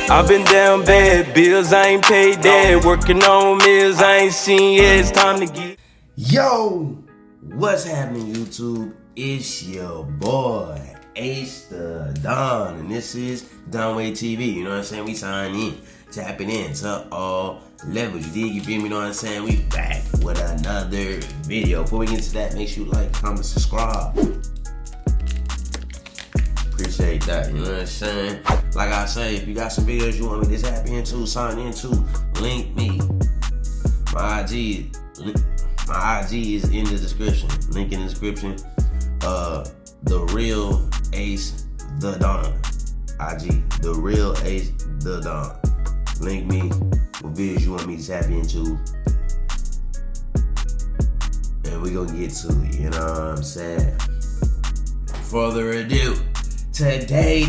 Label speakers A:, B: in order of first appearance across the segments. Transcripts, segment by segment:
A: I've been down bad, bills I ain't paid that. Working on meals I ain't seen yet. It's time to get.
B: Yo, what's happening, YouTube? It's your boy AceTheDon, and this is Donway TV. You know what I'm saying? We sign in, tapping in to all levels. You dig? You feel me? You know what I'm saying? We back with another video. Before we get into that, make sure you like, comment, subscribe. Appreciate that, you know what I'm saying? Like I say, if you got some videos you want me to tap into, sign into, link me. My IG is in the description. Link in the description. The real AceTheDon. IG, the real AceTheDon. Link me with videos you want me to tap into. And we gonna get to it, you know what I'm saying? Further ado. Today,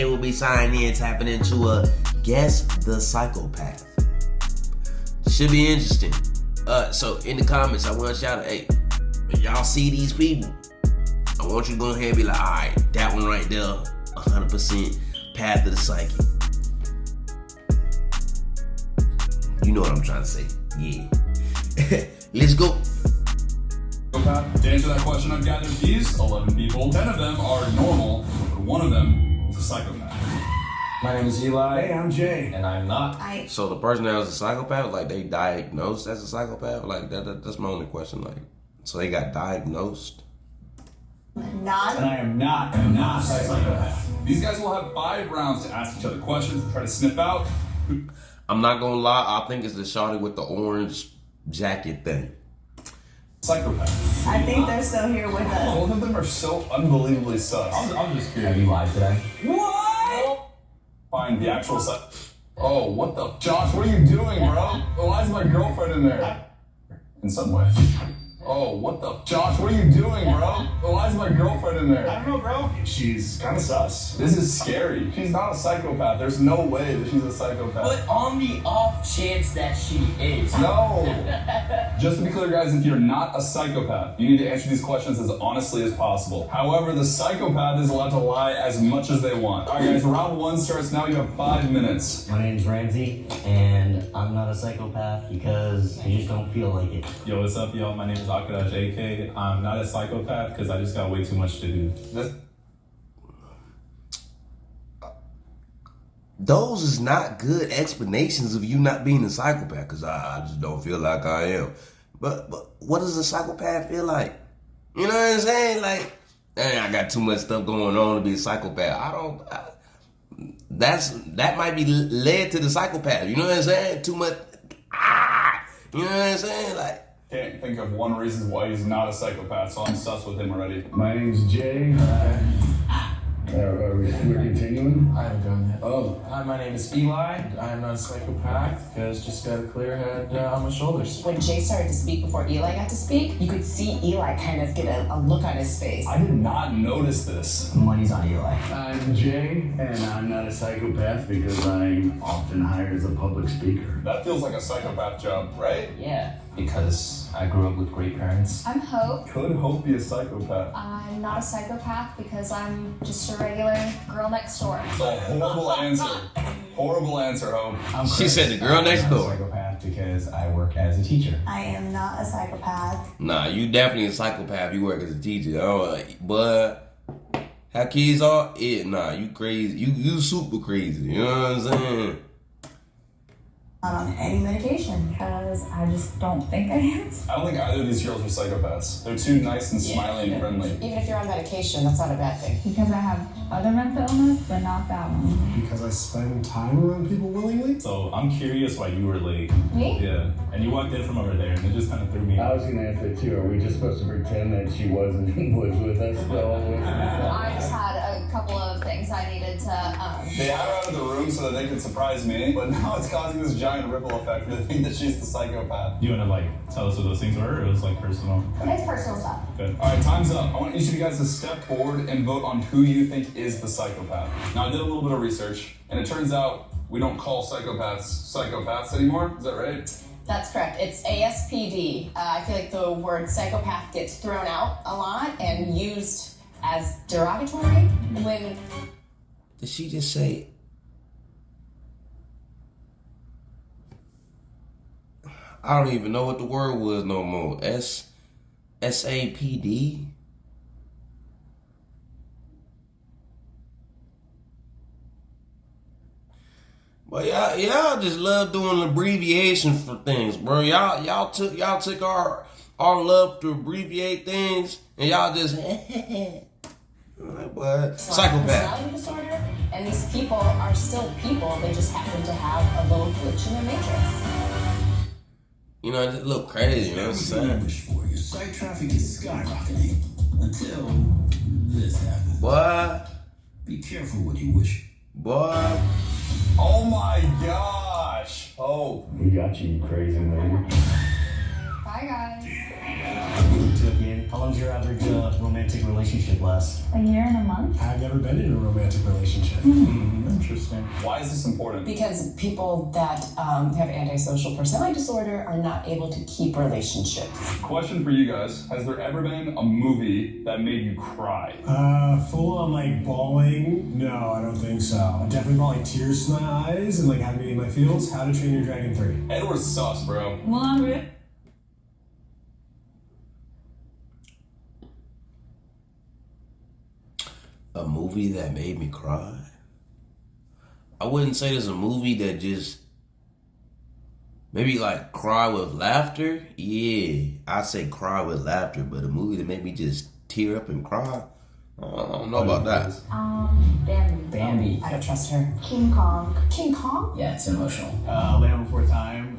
B: we'll be signing in, tapping into a Guess the Psychopath. Should be interesting. So in the comments, I want to shout out, hey, if y'all see these people, I want you to go ahead and be like, alright, that one right there, 100% path of the psyche. You know what I'm trying to say. Yeah. Let's go.
C: To answer that question, I've gathered these 11 people. 10 of them are normal, but one of them is a psychopath.
D: My name is Eli.
E: Hey, I'm Jay.
D: And I'm not.
B: So the person that was a psychopath, like they diagnosed as a psychopath? Like that's my only question. Like, so they got diagnosed?
E: Not. And I am not a psychopath.
C: These guys will have 5 rounds to ask each other questions and try to sniff out.
B: I'm not gonna lie, I think it's the shawty with the orange jacket thing.
C: Psychopath.
E: I think they're still here with us.
C: Both of them are so unbelievably sus.
D: I'm just curious. Have you lied today?
C: What? Find the actual Oh, what the? Josh, what are you doing, bro? Why is my girlfriend in there? In some way. Oh, what the? Josh, what are you doing, bro? Why is my girlfriend in there?
E: I don't know, bro.
C: She's kind of sus. This is scary. She's not a psychopath. There's no way that she's a psychopath.
F: But on the off chance that she is.
C: No. Just to be clear, guys, if you're not a psychopath, you need to answer these questions as honestly as possible. However, the psychopath is allowed to lie as much as they want. All right, guys, round 1 starts now. You have 5 minutes.
G: My name's Ramsey, and I'm not a psychopath because I just don't feel like it.
H: Yo, what's up, y'all? My name is Akadash AK. I'm not a psychopath because I just got way too much to do.
B: Those is not good explanations of you not being a psychopath, because I just don't feel like I am. But what does a psychopath feel like? You know what I'm saying? Like, dang, I got too much stuff going on to be a psychopath. That might be led to the psychopath. You know what I'm saying? Too much. You know what I'm saying? Like,
C: Can't think of one reason why he's not a psychopath, so I'm sus with him already.
E: My name's Jay. We're continuing?
D: I haven't done yet.
E: Oh.
D: Hi, my name is Eli. I am not a psychopath because just got a clear head on my shoulders.
I: When Jay started to speak before Eli got to speak, you could see Eli kind of get a look on his face.
C: I did not notice this.
G: Money's on Eli.
E: I'm Jay, and I'm not a psychopath because I'm often hired as a public speaker.
C: That feels like a psychopath job, right?
I: Yeah.
D: Because I grew up with great parents.
J: I'm Hope.
C: Could Hope be a psychopath?
J: I'm not a psychopath because I'm just a regular girl next door.
C: It's a horrible answer. Horrible answer, Hope.
B: she said the girl next door.
D: I'm not a psychopath because I work as a teacher.
E: I am not a psychopath.
B: Nah, you definitely a psychopath. You work as a teacher. But how kids are? Yeah, nah, you crazy. You super crazy. You know what I'm saying?
E: On any medication.
J: Because I just don't think I am.
C: I don't think either of these girls are psychopaths. They're too nice and smiley and friendly.
I: Even if you're on medication, that's not a bad thing.
J: Because I have other mental illness, but not that one.
K: Because I spend time around people willingly?
H: So I'm curious why you were late.
J: Me?
H: Yeah. And you walked in from over there and it just kind of threw me
E: I
H: off.
E: was going to ask that too. Are we just supposed to pretend that she wasn't with us?
J: I just had a couple of things I needed to,
C: They had her out of the room so that they could surprise me, but now it's causing this giant ripple effect to think that she's the psychopath.
H: You want to like tell us what those things were, or it was like personal?
J: It's personal stuff.
H: Good.
C: All right, time's up. I want each of you guys to step forward and vote on who you think is the psychopath. Now, I did a little bit of research, and it turns out we don't call psychopaths anymore. Is that right?
I: That's correct. It's ASPD. I feel like the word psychopath gets thrown out a lot and used as derogatory when...
B: Did she just say I don't even know what the word was no more. SAPD? But y'all just love doing abbreviations for things, bro. Y'all took our love to abbreviate things, and y'all just like what? Psychopath.
I: Personality disorder, and these people are still people. They just happen to have a little glitch in their matrix.
B: You know, it just look crazy. You know what I'm saying?
E: For you, site traffic is skyrocketing until this happens.
B: What?
E: Be careful what you wish.
B: Boy.
C: Oh my gosh. Oh.
E: We got you, you crazy lady.
J: Bye, guys.
G: How long's your average romantic relationship last?
J: A year and a month?
K: I've never been in a romantic relationship.
H: Interesting.
C: Why is this important?
I: Because people that have antisocial personality disorder are not able to keep relationships.
C: Question for you guys. Has there ever been a movie that made you cry?
K: Full on like bawling? No, I don't think so. I definitely brought like tears to my eyes and like had me in my feels. How to Train Your Dragon 3.
C: Edward's sus, bro.
B: A movie that made me cry? I wouldn't say there's a movie that just maybe like cry with laughter. Yeah, I say cry with laughter, but a movie that made me just tear up and cry, I don't know about that.
J: Bambi.
F: Bambi.
I: I don't trust her.
J: King Kong.
I: King Kong?
F: Yeah, it's emotional.
E: Land Before Time.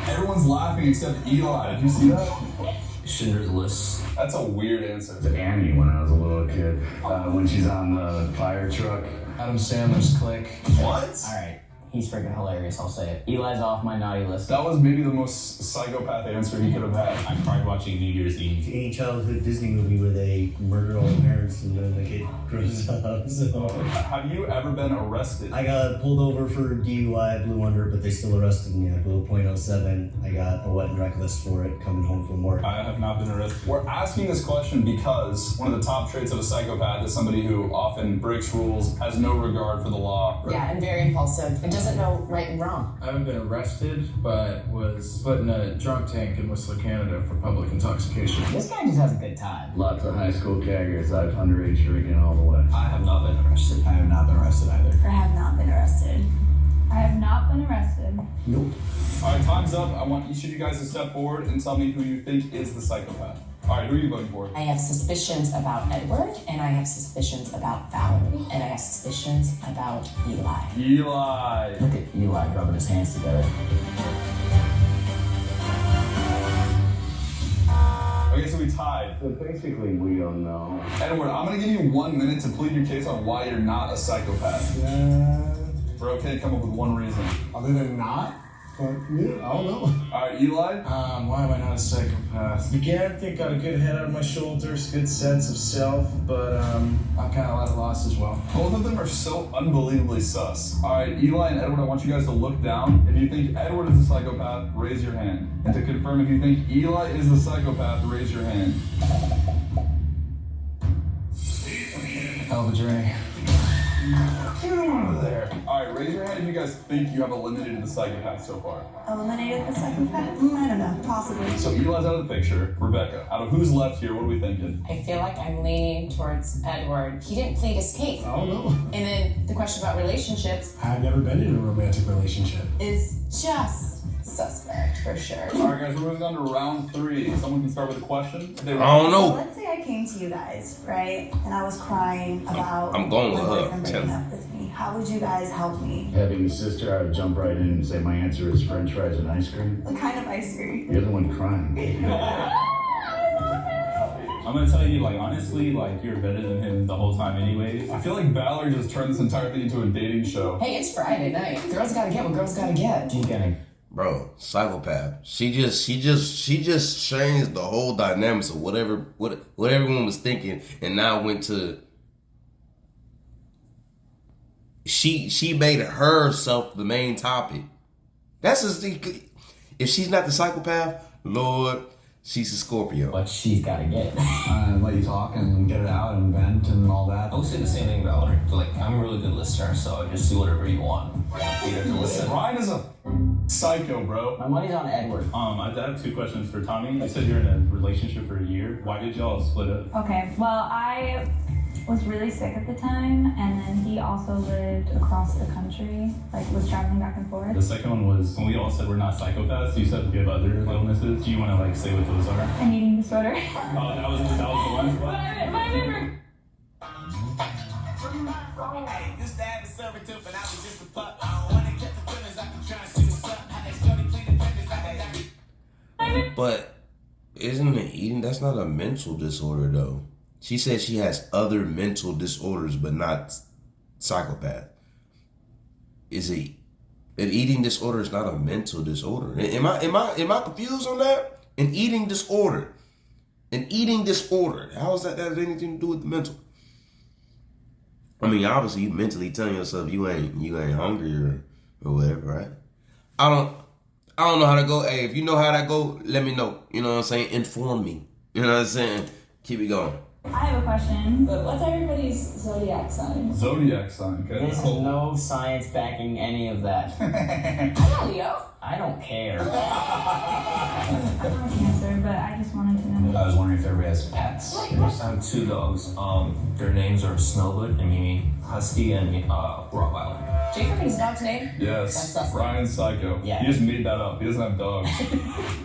C: Everyone's laughing except Eli. Did you see that?
F: Schindler's List.
C: That's a weird answer.
E: Annie when I was a little kid. When she's on the fire truck.
D: Adam Sandler's Click.
C: What?
F: Alright, he's freaking hilarious, I'll say it. Eli's off my naughty list.
C: That was maybe the most psychopath answer he could have had.
H: I cried watching New Year's Eve.
G: Any childhood Disney movie where they murder all the parents and then the kid grows up. So
C: Have you ever been arrested?
G: I got pulled over for DUI, I blew under, but they still arrested me. I blew a .07. I got a wet and reckless for it coming home from work.
H: I have not been arrested.
C: We're asking this question because one of the top traits of a psychopath is somebody who often breaks rules, has no regard for the law.
I: Yeah, and very impulsive, and doesn't know right and wrong.
D: I haven't been arrested, but was put in a drunk tank in Whistler, Canada for public intoxication.
F: This guy just has a good time.
E: Lots of high school caggers. I've underage drinking all the way.
D: I have not been arrested. I have not been arrested either.
J: I have not been arrested. I have not been arrested.
K: Nope.
C: All right, time's up. I want each of you guys to step forward and tell me who you think is the psychopath. All right, who are you voting for?
I: I have suspicions about Edward, and I have suspicions about Valerie, and I have suspicions about Eli.
C: Eli.
F: Look at Eli rubbing his hands together.
C: Okay, so we tied.
E: So basically, we don't know.
C: Edward, I'm gonna give you 1 minute to plead your case on why you're not a psychopath. We're okay to come up with one reason.
K: Other than not? But yeah, I don't know.
C: All right, Eli.
D: Why am I not a psychopath? Again, I think got a good head on my shoulders, good sense of self, but I'm kind of at a loss as well.
C: Both of them are so unbelievably sus. All right, Eli and Edward, I want you guys to look down. If you think Edward is a psychopath, raise your hand. And to confirm if you think Eli is the psychopath, raise your hand.
D: Hell of a journey.
C: Get him out of there. All right, raise your hand if you guys think you have eliminated the psychopath so far.
J: Eliminated the psychopath? I don't know. Possibly.
C: So Eli's out of the picture. Rebecca, out of who's left here, what are we thinking?
I: I feel like I'm leaning towards Edward. He didn't plead his case.
K: I don't know.
I: And then the question about relationships
K: I've never been in a romantic relationship.
I: is just suspect for sure.
C: All right, guys, we're moving on to round 3. Someone can start with a question.
B: I don't know.
J: Let's say I came to you guys, right? And I was crying about
B: I'm going with
J: my
B: her.
J: boyfriend breaking up with me. How would you guys help me?
E: Having a sister, I would jump right in and say my answer is French fries and ice cream.
J: What kind of ice cream?
E: You're the one crying.
H: I'm gonna tell you, like, honestly, like, you're better than him the whole time anyways.
C: I feel like Valerie just turned this entire thing into a dating show.
I: Hey, it's Friday night. Girls gotta get what girls gotta get.
F: Keep getting.
B: Bro, psychopath. She just changed the whole dynamics of what everyone was thinking, and now went to. She made herself the main topic. That's just, if she's not the psychopath, Lord, She's a Scorpio.
F: But she's gotta get it.
C: Let you talk and get it out and vent and all that.
L: I would say the same thing, Valerie. Like, I'm a really good listener, so just do whatever you want. You get to listen.
C: Ryan is a psycho, bro.
F: My money's on Edward.
H: I have 2 questions for Tommy. You said you're in a relationship for a year. Why did y'all split up?
J: Okay, well, I was really sick at the time, and then he also lived across the country, like was traveling back and forth.
H: The second one was, when we all said we're not psychopaths, you said we have other illnesses. Do you want to like say what those are?
J: An eating disorder.
H: Oh, that was the one?
J: But I remember.
B: But isn't it eating? That's not a mental disorder, though. She said she has other mental disorders, but not psychopath. Is it an eating disorder? Is not a mental disorder. Am I confused on that? An eating disorder. An eating disorder. How is that? That has anything to do with the mental? I mean, obviously, you mentally telling yourself you ain't hungry or whatever, right? I don't know how to go. Hey, if you know how that go, let me know. You know what I'm saying? Inform me. You know what I'm saying? Keep it going.
J: I have a question.
I: But what's everybody's zodiac sign?
C: Zodiac sign, okay?
F: There's no science backing any of that.
I: I'm not Leo.
F: I don't care.
J: I'm not a Cancer, but I just wanted to know.
L: I was wondering if everybody has pets. I have 2 dogs. Their names are Snowbird and Mimi, Husky and Rottweiler.
I: Do you forget his dog's name?
C: Yes,
I: That's
C: Ryan's psycho.
F: Yeah.
C: He just made that up. He doesn't have dogs.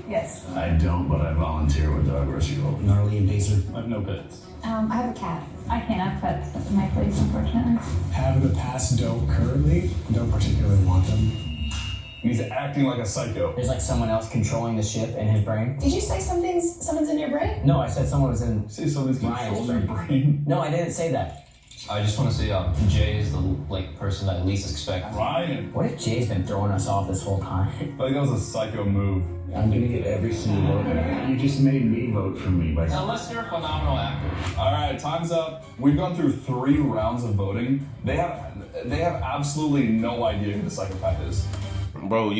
I: Yes.
E: I don't, but I volunteer with dog rescue.
G: Gnarly and Pacer.
H: I have no pets.
I: I have a cat.
J: I can't have pets at my place, unfortunately.
K: Have in the past, don't currently. Don't particularly want them.
C: He's acting like a psycho.
F: There's like someone else controlling the ship in his brain.
I: Did you say someone's in your brain?
F: No, I said someone was in
C: See, somebody's
F: Ryan's
C: controlling your
F: brain.
C: brain.
F: No, I didn't say that.
L: I just want to say Jay is the person I least expect.
C: Ryan.
F: What if Jay's been throwing us off this whole time?
C: I think that was a psycho move.
E: I'm gonna get every single vote. You just made me vote for me by
L: Unless you're a phenomenal actor.
C: All right, time's up. We've gone through 3 rounds of voting. They have absolutely no idea who the psychopath is.
B: Bro,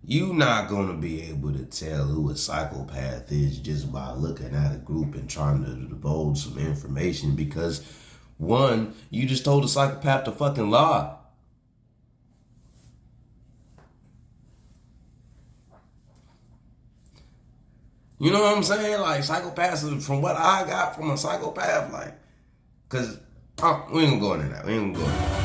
B: you not gonna be able to tell who a psychopath is just by looking at a group and trying to divulge some information because, one, you just told a psychopath to fucking lie. You know what I'm saying? Like, psychopaths, from what I got from a psychopath, like, because we ain't gonna go into that. We ain't gonna go into that.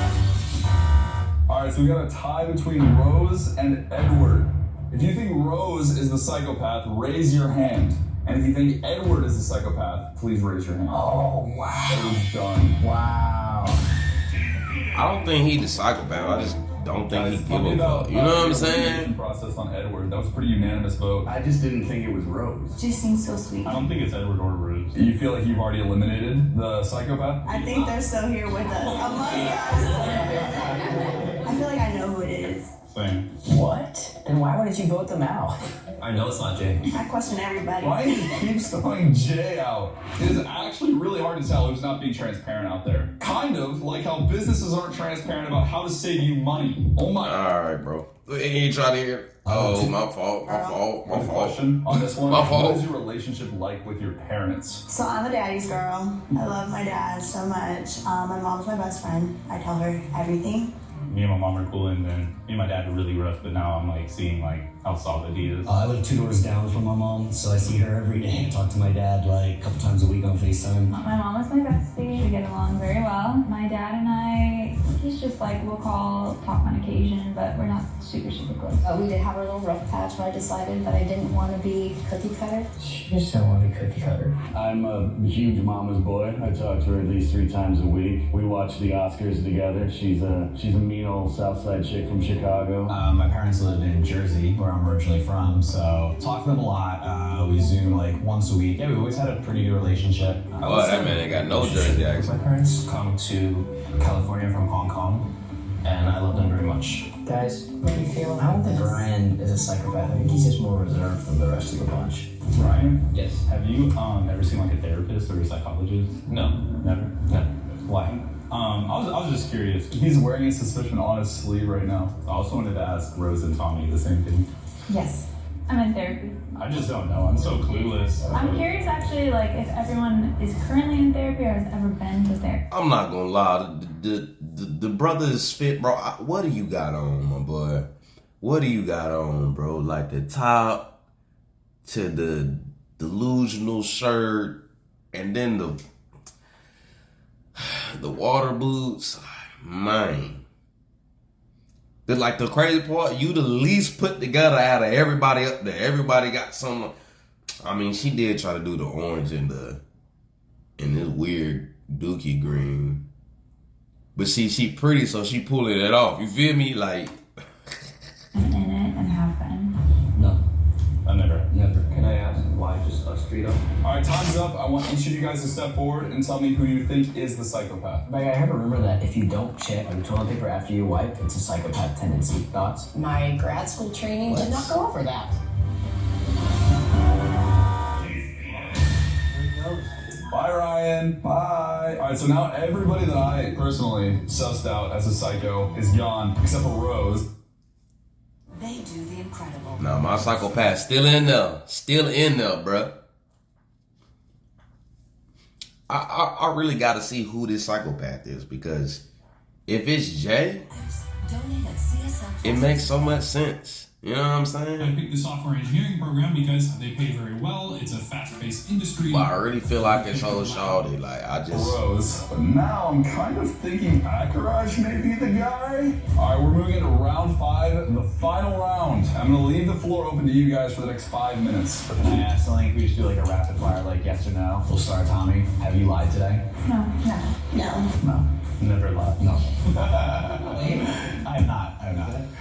C: All right, so we got a tie between Rose and Edward. If you think Rose is the psychopath, raise your hand. And if you think Edward is the psychopath, please raise your hand.
F: Oh, wow.
C: It was done.
F: Wow.
B: I don't think he's the psychopath. I just don't think he give a fuck. You know what I'm saying?
C: Process on Edward. That was a pretty unanimous vote.
E: I just didn't think it was Rose.
I: She seems so sweet.
H: I don't think it's Edward or Rose.
C: You feel like you've already eliminated the psychopath?
I: I think they're still here with us. Amongst us. I feel like I know who it is.
H: Same.
F: What? Then why wouldn't you vote them out?
L: I know it's not Jay.
I: I question everybody.
C: Ryan just keeps throwing Jay out. It is actually really hard to tell who's not being transparent out there. Kind of like how businesses aren't transparent about how to save you money. Oh my.
B: All right, bro. You trying to hear? Oh, my fault.
C: One question on this one.
B: My fault.
C: What is your relationship like with your parents?
I: So I'm a daddy's girl. I love my dad so much. My mom's my best friend. I tell her everything.
H: Me and my mom are cool, and then me and my dad are really rough, but now I'm like seeing like how solid he is.
G: I live 2 doors down from my mom, so I see her every day. I talk to my dad like a couple times a week on FaceTime.
J: My mom is my bestie. We get along very well. My dad and I, he's just like, we'll talk on occasion, but we're not super close.
I: We did have a little rough patch where I decided that I didn't want to be cookie cutter.
F: You just don't want to be cookie cutter.
E: I'm a huge mama's boy. I talk to her at least 3 times a week. We watch the Oscars together. She's a mean old Southside chick from Chicago.
L: My parents live in Jersey, where I'm originally from, so talk to them a lot. We Zoom like once a week. Yeah, we've always had a pretty good relationship.
B: Oh, that man ain't got no Jersey accent.
L: My parents come to California from Hong Kong, and I love them very much.
F: Guys, what do you feel? I don't think Ryan is a psychopath. I think he's just more reserved than the rest of the bunch.
H: Ryan?
L: Yes.
H: Have you ever seen like a therapist or a psychologist?
L: No.
H: Never?
L: No.
H: Why? I was just curious.
C: He's wearing a suspicion on his sleeve right now.
H: I also wanted to ask Rose and Tommy the same thing.
I: Yes.
J: I'm in therapy.
H: I just don't know. I'm so clueless.
J: I'm curious actually, like, if everyone is currently in therapy or has ever been to therapy.
B: I'm not gonna lie, the brother is fit, bro. What do you got on, my boy? What do you got on, bro? Like the top to the delusional shirt, and then the water boots, man. But like the crazy part, you the least put together out of everybody up there. Everybody got some. I mean, she did try to do the orange and this weird dookie green. But see, she pretty, so she pulling it off. You feel me? Like.
J: I'm in it and have been.
L: No.
H: I never.
L: Can I ask why just us straight up?
C: All right, time's up. I want each of you guys to step forward and tell me who you think is the psychopath.
F: Like, I heard a rumor that if you don't check your toilet paper after you wipe, it's a psychopath tendency. Thoughts?
I: My grad school training did not go over that.
C: Bye, Ryan. Bye. All right, so now everybody that I personally sussed out as a psycho is gone, except for Rose.
M: They do the incredible.
B: Nah, my psychopath still in there. Still in there, bruh. I really got to see who this psychopath is, because if it's Jay, it makes so much sense. You know what I'm saying?
N: I picked the software engineering program because they pay very well. It's a fast-paced industry.
B: But I really feel like it's whole shawty. Like, I just...
C: Rose. But now I'm kind of thinking Akaraj may be the guy. All right, we're moving into round 5, the final round. I'm going to leave the floor open to you guys for the next 5 minutes.
L: Can I ask something? We just do like a rapid fire, like yes or no. We'll start, Tommy. Have you lied today?
J: No.
L: Never lied. No. I'm not.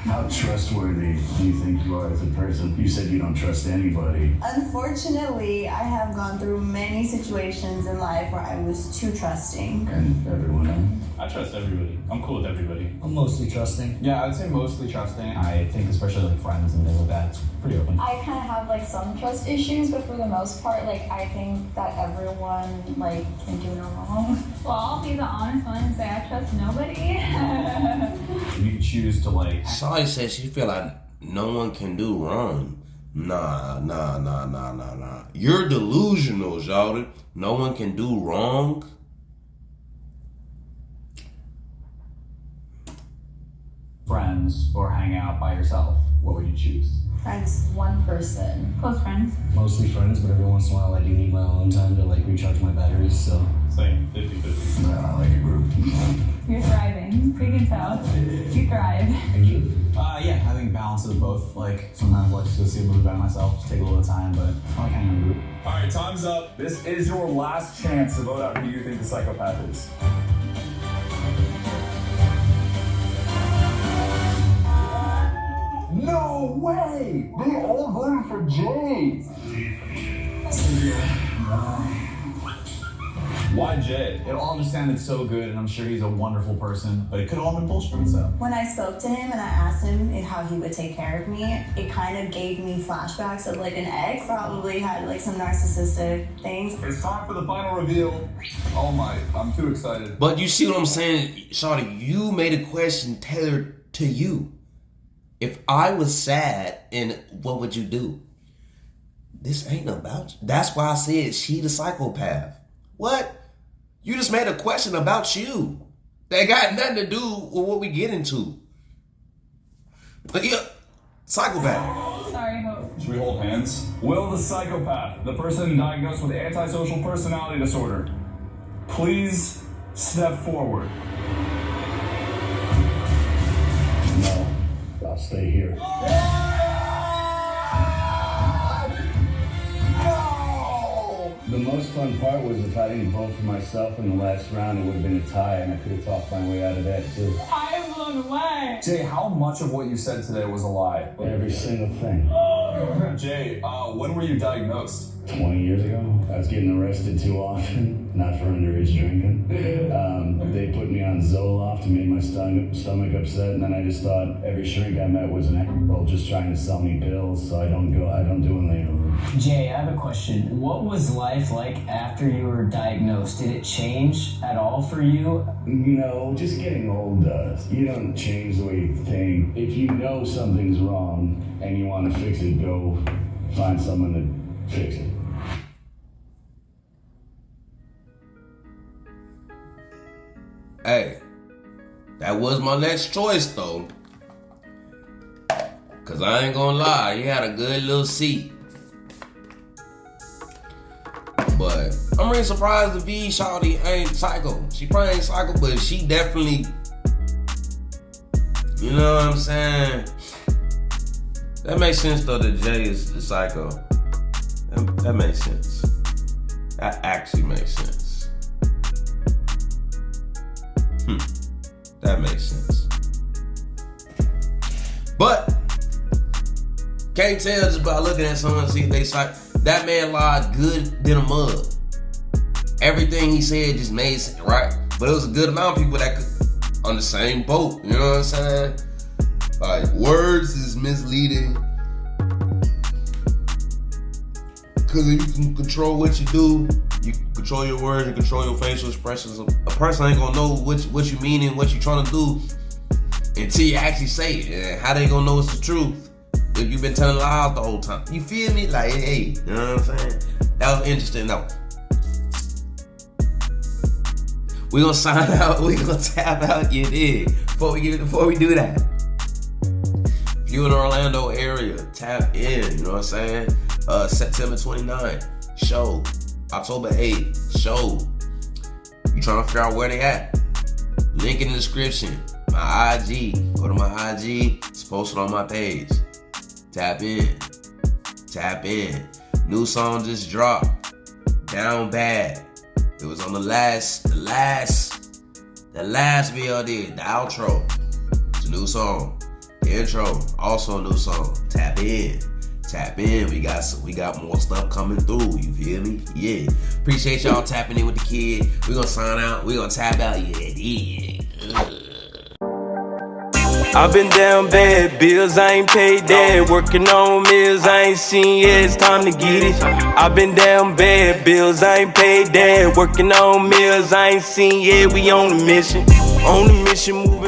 E: How trustworthy do you think you are as a person? You said you don't trust anybody.
O: Unfortunately, I have gone through many situations in life where I was too trusting.
E: And everyone else?
H: I trust everybody. I'm cool with everybody.
G: I'm mostly trusting.
L: Yeah, I'd say mostly trusting. I think especially like friends and things like that, it's pretty open.
I: I kind of have like some trust issues, but for the most part, like I think that everyone like can do no wrong.
J: Well, I'll be the honest one and say I trust nobody.
L: You can choose to like...
B: Shawty said she feel like no one can do wrong. Nah. You're delusional, Shawty. No one can do wrong.
L: Friends or hang out by yourself, what would you choose?
I: Friends, one person.
J: Close friends.
G: Mostly friends, but every once in a while I do need my own time to like recharge my batteries, so.
H: Same, 50-50.
E: No, I like a group.
J: You're thriving. We can tell. You thrive.
G: And you?
L: Yeah, I think balance of both. Like sometimes I like to go see a movie by myself, just take a little time, but I like hanging in a group.
C: All right, time's up. This is your last chance to vote out who you think the psychopath is. No way! They all voted for Jay. Why Jay?
L: It all just sounded so good, and I'm sure he's a wonderful person, but it could have all been bullshit, so.
O: When I spoke to him and I asked him how he would take care of me, it kind of gave me flashbacks of like an ex. Probably had like some narcissistic things.
C: It's time for the final reveal. Oh my, I'm too excited.
B: But you see what I'm saying, Shawty? You made a question tailored to you. If I was sad, and what would you do? This ain't about you. That's why I said she the psychopath. What? You just made a question about you. That got nothing to do with what we get into. But yeah, psychopath.
J: Sorry, Hope.
C: Should we hold hands? Will the psychopath, the person diagnosed with antisocial personality disorder, please step forward?
E: No, I'll stay here. The most fun part was if I didn't vote for myself in the last round, it would have been a tie, and I could have talked my way out of that too.
J: I'm blown away.
C: Jay, how much of what you said today was a lie?
E: Every single thing.
C: Jay, when were you diagnosed?
E: 20 years ago. I was getting arrested too often, not for underage drinking. They put me on Zoloft and made my my stomach upset, and then I just thought every shrink I met was an asshole just trying to sell me pills, so I don't do a layover.
F: Jay, I have a question. What was life like after you were diagnosed? Did it change at all for you?
E: You know, just getting old does. You don't change the way you think. If you know something's wrong and you want to fix it, go find someone to fix it.
B: Hey, that was my next choice though. Cause I ain't gonna lie, he had a good little seat. But I'm really surprised the V shawty ain't psycho. She probably ain't psycho, but she definitely, you know what I'm saying? That makes sense though that Jay is the psycho. That makes sense. That actually makes sense. That makes sense. But can't tell just by looking at someone and see if they psych. That man lied good than a mug. Everything he said just made sense, right? But it was a good amount of people that could on the same boat. You know what I'm saying? Like, words is misleading. Because if you can control what you do, you can control your words and control your facial expressions. A person ain't gonna know what you mean and what you trying to do until you actually say it. And how they gonna know it's the truth if you've been telling lies the whole time? You feel me? Like, hey, you know what I'm saying? That was interesting though. We gonna sign out. We gonna tap out. You did. Before we do that, if you in the Orlando area, tap in. You know what I'm saying? September 29th, show. October 8th, show. You trying to figure out where they at? Link in the description. My IG. Go to my IG. It's posted on my page. Tap in. Tap in. New song just dropped. Down Bad. It was on the last video I did. The outro. It's a new song. The intro. Also a new song. Tap in. Tap in. We got more stuff coming through. You feel me? Yeah. Appreciate y'all tapping in with the kid. We gonna sign out. We gonna tap out. Yeah.
A: I've been down bad, bills I ain't paid that. Working on meals I ain't seen yet, it's time to get it. I've been down bad, bills I ain't paid that. Working on meals I ain't seen yet, we on the mission. On the mission, moving.